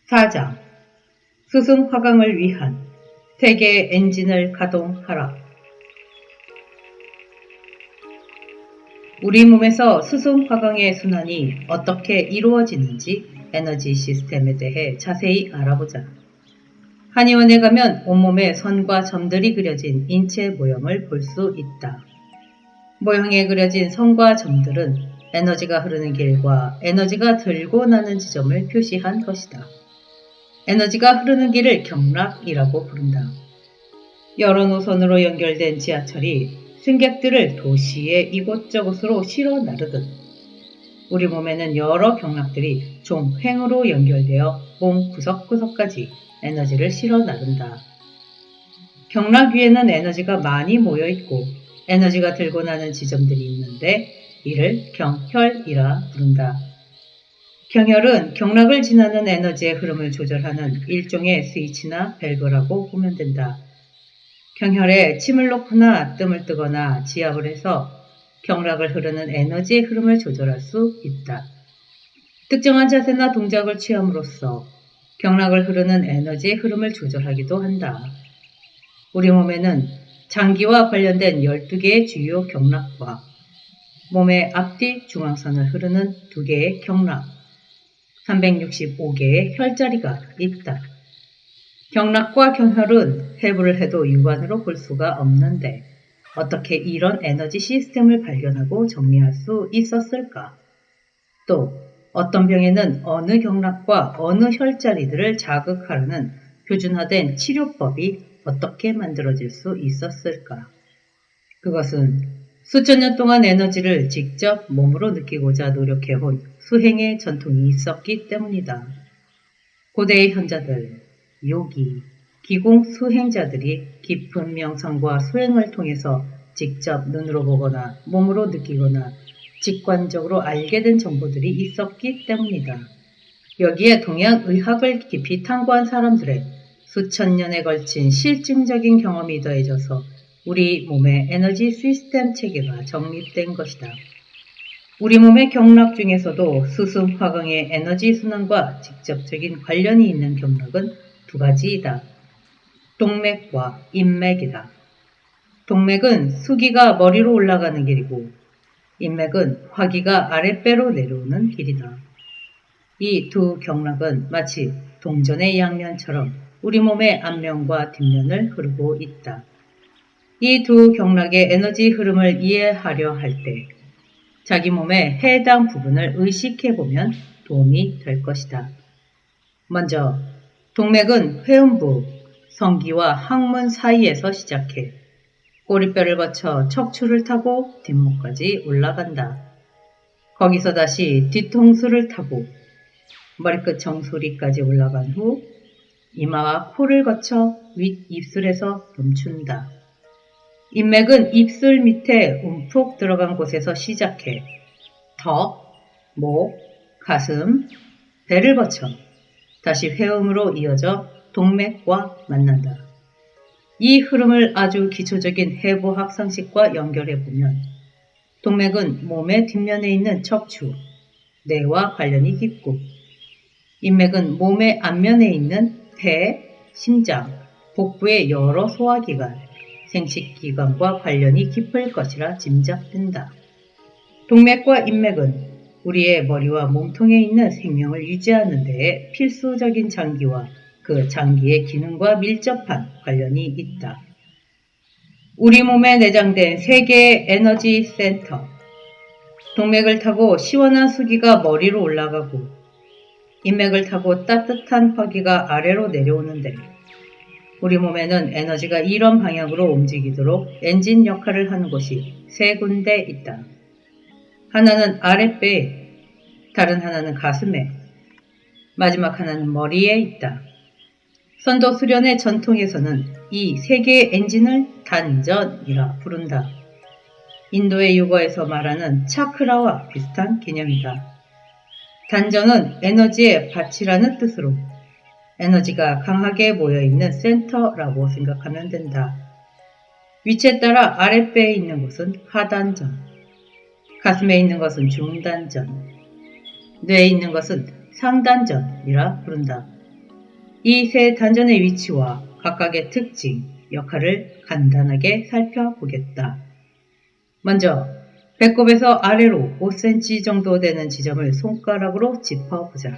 4장 수승 화강을 위한 세계 엔진을 가동하라. 우리 몸에서 수승 화강의 순환이 어떻게 이루어지는지 에너지 시스템에 대해 자세히 알아보자. 한의원에 가면 온몸에 선과 점들이 그려진 인체 모형을 볼 수 있다. 모형에 그려진 선과 점들은 에너지가 흐르는 길과 에너지가 들고 나는 지점을 표시한 것이다. 에너지가 흐르는 길을 경락이라고 부른다. 여러 노선으로 연결된 지하철이 승객들을 도시의 이곳저곳으로 실어 나르듯 우리 몸에는 여러 경락들이 종횡으로 연결되어 몸 구석구석까지 에너지를 실어 나른다. 경락 위에는 에너지가 많이 모여있고 에너지가 들고 나는 지점들이 있는데 이를 경혈이라 부른다. 경혈은 경락을 지나는 에너지의 흐름을 조절하는 일종의 스위치나 밸브라고 보면 된다. 경혈에 침을 놓거나 뜸을 뜨거나 지압을 해서 경락을 흐르는 에너지의 흐름을 조절할 수 있다. 특정한 자세나 동작을 취함으로써 경락을 흐르는 에너지의 흐름을 조절하기도 한다. 우리 몸에는 장기와 관련된 12개의 주요 경락과 몸의 앞뒤 중앙선을 흐르는 2개의 경락, 365개의 혈자리가 있다. 경락과 경혈은 해부를 해도 육안으로 볼 수가 없는데 어떻게 이런 에너지 시스템을 발견하고 정리할 수 있었을까? 또 어떤 병에는 어느 경락과 어느 혈자리들을 자극하라는 표준화된 치료법이 어떻게 만들어질 수 있었을까? 그것은 수천 년 동안 에너지를 직접 몸으로 느끼고자 노력해온 수행의 전통이 있었기 때문이다. 고대의 현자들, 요기, 기공 수행자들이 깊은 명상과 수행을 통해서 직접 눈으로 보거나 몸으로 느끼거나 직관적으로 알게 된 정보들이 있었기 때문이다. 여기에 동양의학을 깊이 탐구한 사람들의 수천 년에 걸친 실증적인 경험이 더해져서 우리 몸의 에너지 시스템 체계가 정립된 것이다. 우리 몸의 경락 중에서도 수승 화강의 에너지 순환과 직접적인 관련이 있는 경락은 2가지이다. 동맥과 인맥이다. 동맥은 수기가 머리로 올라가는 길이고 인맥은 화기가 아랫배로 내려오는 길이다. 이 2 경락은 마치 동전의 양면처럼 우리 몸의 앞면과 뒷면을 흐르고 있다. 이 2 경락의 에너지 흐름을 이해하려 할 때 자기 몸의 해당 부분을 의식해보면 도움이 될 것이다. 먼저 동맥은 회음부, 성기와 항문 사이에서 시작해 꼬리뼈를 거쳐 척추를 타고 뒷목까지 올라간다. 거기서 다시 뒤통수를 타고 머리끝 정수리까지 올라간 후 이마와 코를 거쳐 윗입술에서 멈춘다. 인맥은 입술 밑에 움푹 들어간 곳에서 시작해 턱, 목, 가슴, 배를 거쳐 다시 회음으로 이어져 동맥과 만난다. 이 흐름을 아주 기초적인 해부학 상식과 연결해보면 동맥은 몸의 뒷면에 있는 척추, 뇌와 관련이 깊고 인맥은 몸의 앞면에 있는 폐, 심장, 복부의 여러 소화기관, 생식기관과 관련이 깊을 것이라 짐작된다. 동맥과 인맥은 우리의 머리와 몸통에 있는 생명을 유지하는 데에 필수적인 장기와 그 장기의 기능과 밀접한 관련이 있다. 우리 몸에 내장된 3개의 에너지 센터. 동맥을 타고 시원한 수기가 머리로 올라가고 인맥을 타고 따뜻한 화기가 아래로 내려오는데 우리 몸에는 에너지가 이런 방향으로 움직이도록 엔진 역할을 하는 곳이 3군데 있다. 하나는 아랫배에, 다른 하나는 가슴에, 마지막 하나는 머리에 있다. 선도 수련의 전통에서는 이 3개의 엔진을 단전이라 부른다. 인도의 유거에서 말하는 차크라와 비슷한 개념이다. 단전은 에너지의 밭이라는 뜻으로 에너지가 강하게 모여있는 센터라고 생각하면 된다. 위치에 따라 아랫배에 있는 것은 하단전, 가슴에 있는 것은 중단전, 뇌에 있는 것은 상단전이라 부른다. 이 세 단전의 위치와 각각의 특징, 역할을 간단하게 살펴보겠다. 먼저 배꼽에서 아래로 5cm 정도 되는 지점을 손가락으로 짚어보자.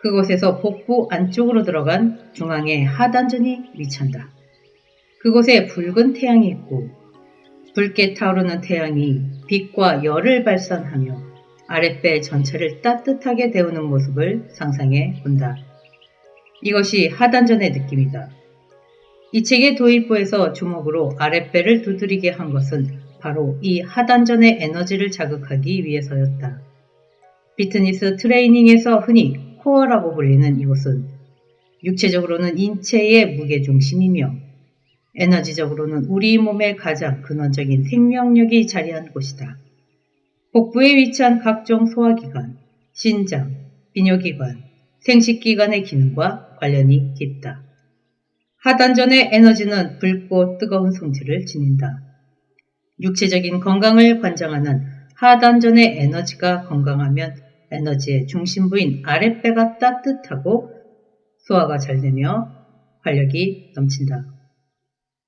그곳에서 복부 안쪽으로 들어간 중앙에 하단전이 위치한다. 그곳에 붉은 태양이 있고 붉게 타오르는 태양이 빛과 열을 발산하며 아랫배 전체를 따뜻하게 데우는 모습을 상상해 본다. 이것이 하단전의 느낌이다. 이 책의 도입부에서 주먹으로 아랫배를 두드리게 한 것은 바로 이 하단전의 에너지를 자극하기 위해서였다. 피트니스 트레이닝에서 흔히 코어라고 불리는 이곳은 육체적으로는 인체의 무게중심이며 에너지적으로는 우리 몸의 가장 근원적인 생명력이 자리한 곳이다. 복부에 위치한 각종 소화기관, 신장, 비뇨기관, 생식기관의 기능과 관련이 깊다. 하단전의 에너지는 붉고 뜨거운 성질을 지닌다. 육체적인 건강을 관장하는 하단전의 에너지가 건강하면 에너지의 중심부인 아랫배가 따뜻하고 소화가 잘 되며 활력이 넘친다.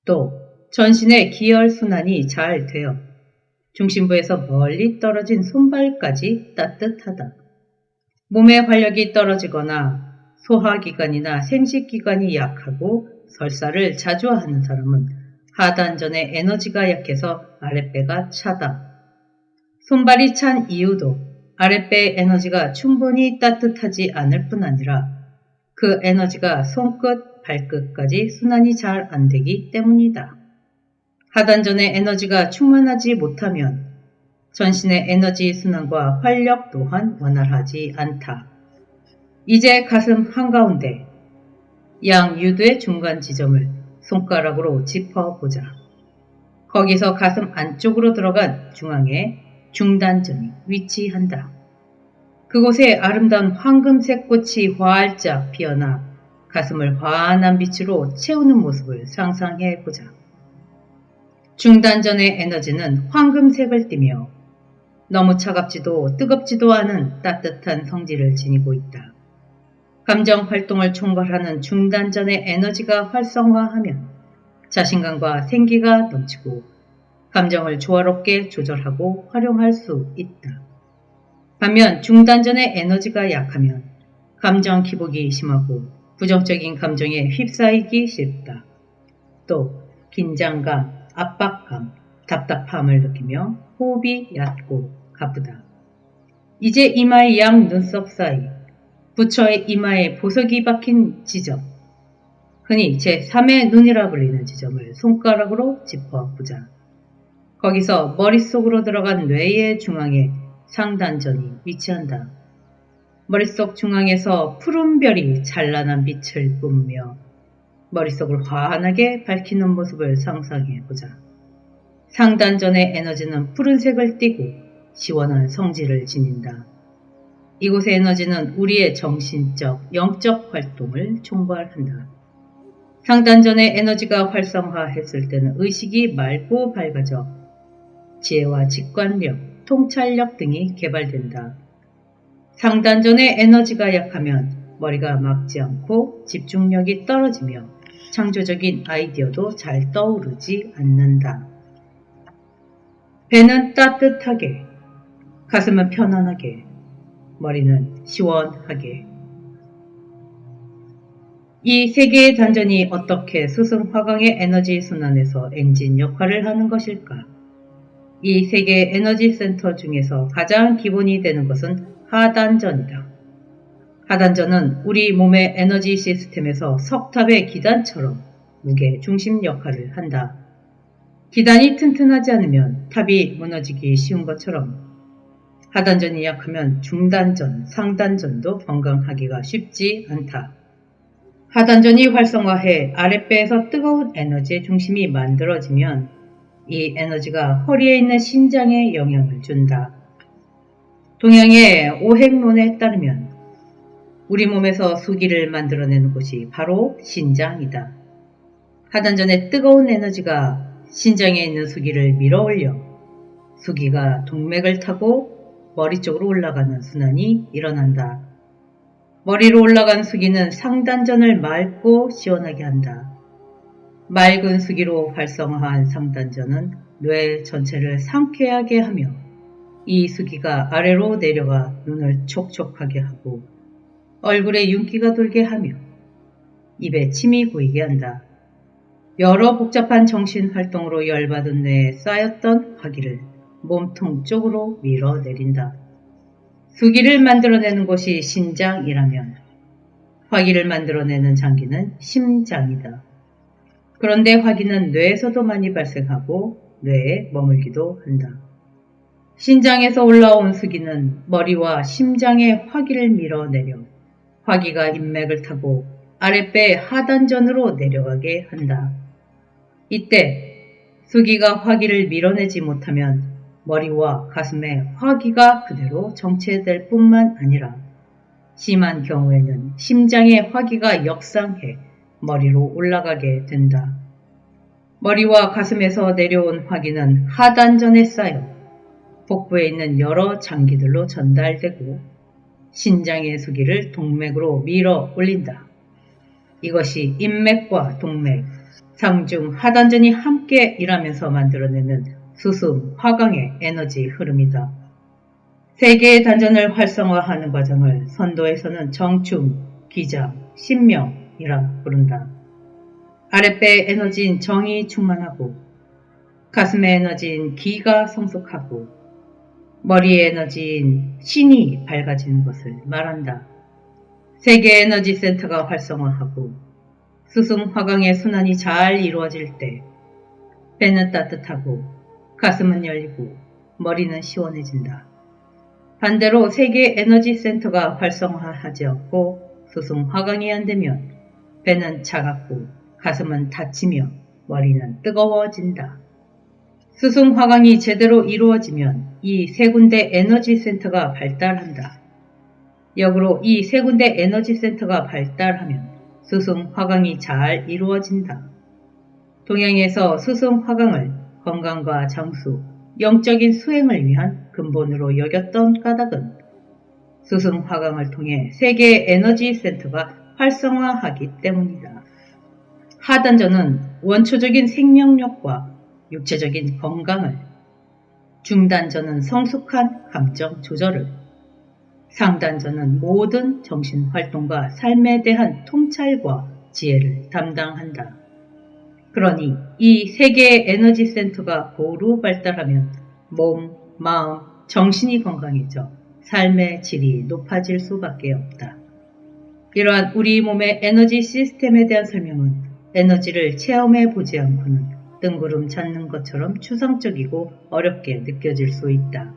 또 전신의 기혈순환이 잘 되어 중심부에서 멀리 떨어진 손발까지 따뜻하다. 몸의 활력이 떨어지거나 소화기관이나 생식기관이 약하고 설사를 자주 하는 사람은 하단전의 에너지가 약해서 아랫배가 차다. 손발이 찬 이유도 아랫배의 에너지가 충분히 따뜻하지 않을 뿐 아니라 그 에너지가 손끝, 발끝까지 순환이 잘 안되기 때문이다. 하단전의 에너지가 충만하지 못하면 전신의 에너지 순환과 활력 또한 원활하지 않다. 이제 가슴 한가운데 양유두의 중간 지점을 손가락으로 짚어보자. 거기서 가슴 안쪽으로 들어간 중앙에 중단전이 위치한다. 그곳에 아름다운 황금색 꽃이 활짝 피어나 가슴을 환한 빛으로 채우는 모습을 상상해보자. 중단전의 에너지는 황금색을 띠며 너무 차갑지도 뜨겁지도 않은 따뜻한 성질을 지니고 있다. 감정 활동을 총괄하는 중단전의 에너지가 활성화하면 자신감과 생기가 넘치고 감정을 조화롭게 조절하고 활용할 수 있다. 반면 중단전의 에너지가 약하면 감정 기복이 심하고 부정적인 감정에 휩싸이기 쉽다. 또 긴장감, 압박감, 답답함을 느끼며 호흡이 얕고 가쁘다. 이제 이마의 양 눈썹 사이, 부처의 이마에 보석이 박힌 지점, 흔히 제3의 눈이라 불리는 지점을 손가락으로 짚어보자. 거기서 머릿속으로 들어간 뇌의 중앙에 상단전이 위치한다. 머릿속 중앙에서 푸른 별이 찬란한 빛을 뿜으며 머릿속을 환하게 밝히는 모습을 상상해보자. 상단전의 에너지는 푸른색을 띠고 시원한 성질을 지닌다. 이곳의 에너지는 우리의 정신적, 영적 활동을 총괄한다. 상단전의 에너지가 활성화했을 때는 의식이 맑고 밝아져 지혜와 직관력, 통찰력 등이 개발된다. 상단전의 에너지가 약하면 머리가 막지 않고 집중력이 떨어지며 창조적인 아이디어도 잘 떠오르지 않는다. 배는 따뜻하게, 가슴은 편안하게, 머리는 시원하게. 이 세 개의 단전이 어떻게 스승화강의 에너지 순환에서 엔진 역할을 하는 것일까? 이 세 개의 에너지 센터 중에서 가장 기본이 되는 것은 하단전이다. 하단전은 우리 몸의 에너지 시스템에서 석탑의 기단처럼 무게 중심 역할을 한다. 기단이 튼튼하지 않으면 탑이 무너지기 쉬운 것처럼 하단전이 약하면 중단전, 상단전도 건강하기가 쉽지 않다. 하단전이 활성화해 아랫배에서 뜨거운 에너지의 중심이 만들어지면 이 에너지가 허리에 있는 신장에 영향을 준다. 동양의 오행론에 따르면 우리 몸에서 수기를 만들어내는 곳이 바로 신장이다. 하단전의 뜨거운 에너지가 신장에 있는 수기를 밀어올려 수기가 동맥을 타고 머리 쪽으로 올라가는 순환이 일어난다. 머리로 올라간 수기는 상단전을 맑고 시원하게 한다. 맑은 수기로 활성화한 상단전은 뇌 전체를 상쾌하게 하며 이 수기가 아래로 내려가 눈을 촉촉하게 하고 얼굴에 윤기가 돌게 하며 입에 침이 고이게 한다. 여러 복잡한 정신활동으로 열받은 뇌에 쌓였던 화기를 몸통 쪽으로 밀어내린다. 수기를 만들어내는 곳이 신장이라면 화기를 만들어내는 장기는 심장이다. 그런데 화기는 뇌에서도 많이 발생하고 뇌에 머물기도 한다. 신장에서 올라온 수기는 머리와 심장에 화기를 밀어내려 화기가 인맥을 타고 아랫배 하단전으로 내려가게 한다. 이때 수기가 화기를 밀어내지 못하면 머리와 가슴에 화기가 그대로 정체될 뿐만 아니라 심한 경우에는 심장에 화기가 역상해 머리로 올라가게 된다. 머리와 가슴에서 내려온 화기는 하단전에 쌓여 복부에 있는 여러 장기들로 전달되고 신장의 수기를 동맥으로 밀어 올린다. 이것이 인맥과 동맥, 상중 하단전이 함께 일하면서 만들어내는 수승, 화강의 에너지 흐름이다. 세 개의 단전을 활성화하는 과정을 선도에서는 정충, 기장, 신명이라 부른다. 아랫배의 에너지인 정이 충만하고 가슴의 에너지인 기가 성숙하고 머리의 에너지인 신이 밝아지는 것을 말한다. 세 개의 에너지 센터가 활성화하고 수승 화강의 순환이 잘 이루어질 때 배는 따뜻하고 가슴은 열리고 머리는 시원해진다. 반대로 세 개의 에너지 센터가 활성화하지 않고 수승 화강이 안 되면 배는 차갑고 가슴은 다치며 머리는 뜨거워진다. 수승 화강이 제대로 이루어지면 이 세 군데 에너지 센터가 발달한다. 역으로 이 세 군데 에너지 센터가 발달하면 수승 화강이 잘 이루어진다. 동양에서 수승 화강을 건강과 장수, 영적인 수행을 위한 근본으로 여겼던 까닭은 수승 화강을 통해 세 개의 에너지 센터가 활성화하기 때문이다. 하단전은 원초적인 생명력과 육체적인 건강을, 중단전은 성숙한 감정 조절을, 상단전은 모든 정신활동과 삶에 대한 통찰과 지혜를 담당한다. 그러니 이 세 개의 에너지 센터가 고루 발달하면 몸, 마음, 정신이 건강해져 삶의 질이 높아질 수밖에 없다. 이러한 우리 몸의 에너지 시스템에 대한 설명은 에너지를 체험해 보지 않고는 뜬구름 찾는 것처럼 추상적이고 어렵게 느껴질 수 있다.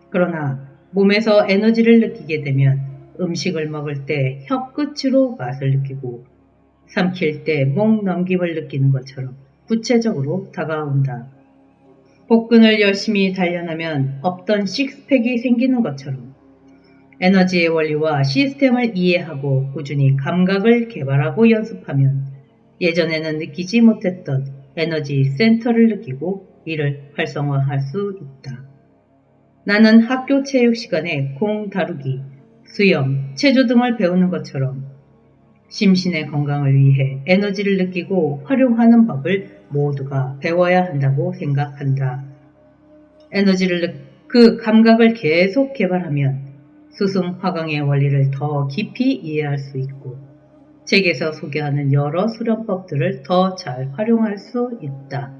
그러나 몸에서 에너지를 느끼게 되면 음식을 먹을 때 혀끝으로 맛을 느끼고 삼킬 때 목 넘김을 느끼는 것처럼 구체적으로 다가온다. 복근을 열심히 단련하면 없던 식스팩이 생기는 것처럼 에너지의 원리와 시스템을 이해하고 꾸준히 감각을 개발하고 연습하면 예전에는 느끼지 못했던 에너지 센터를 느끼고 이를 활성화할 수 있다. 나는 학교 체육 시간에 공 다루기, 수영, 체조 등을 배우는 것처럼 심신의 건강을 위해 에너지를 느끼고 활용하는 법을 모두가 배워야 한다고 생각한다. 그 감각을 계속 개발하면 수승 화강의 원리를 더 깊이 이해할 수 있고 책에서 소개하는 여러 수련법들을 더 잘 활용할 수 있다.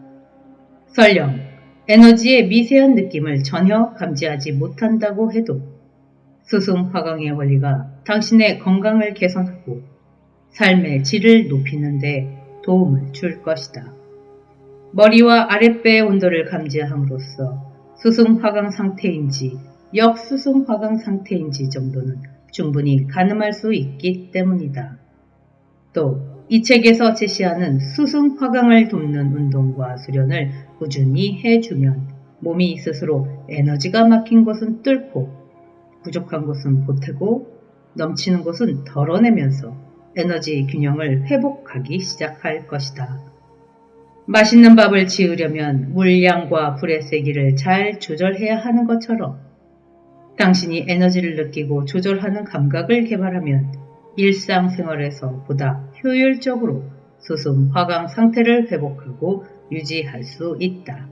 설령 에너지의 미세한 느낌을 전혀 감지하지 못한다고 해도 수승 화강의 원리가 당신의 건강을 개선하고 삶의 질을 높이는 데 도움을 줄 것이다. 머리와 아랫배의 온도를 감지함으로써 수승 화강 상태인지 역수승 화강 상태인지 정도는 충분히 가늠할 수 있기 때문이다. 또 이 책에서 제시하는 수승 화강을 돕는 운동과 수련을 꾸준히 해주면 몸이 스스로 에너지가 막힌 곳은 뚫고 부족한 곳은 보태고 넘치는 곳은 덜어내면서 에너지 균형을 회복하기 시작할 것이다. 맛있는 밥을 지으려면 물량과 불의 세기를 잘 조절해야 하는 것처럼 당신이 에너지를 느끼고 조절하는 감각을 개발하면 일상생활에서 보다 효율적으로 수분 화강 상태를 회복하고 유지할 수 있다.